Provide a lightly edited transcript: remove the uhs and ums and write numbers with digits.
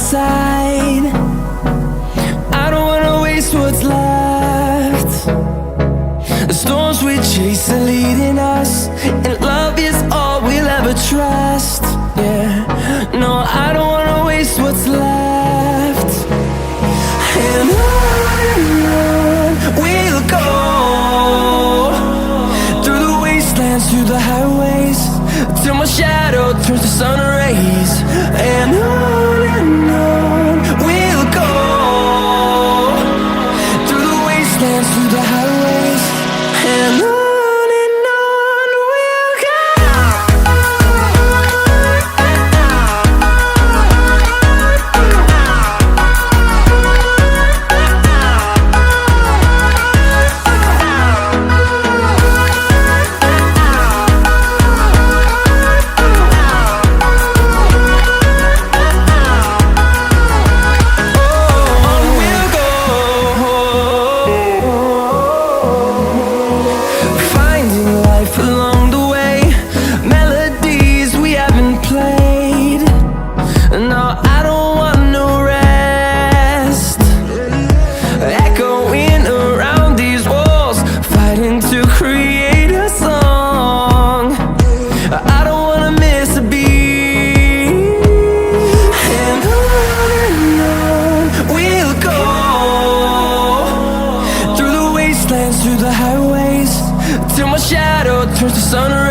side. I don't wanna waste what's left. The storms we chase are leading us, and love is all we'll ever trust. Yeah, no, I don't wanna waste what's left. And on we'll go, through the wastelands, through the highways, till my shadow turns to sun rays. And on we'll go, through the wastelands, through the highways, and on we'll go. Through the highways, till my shadow turns to sun.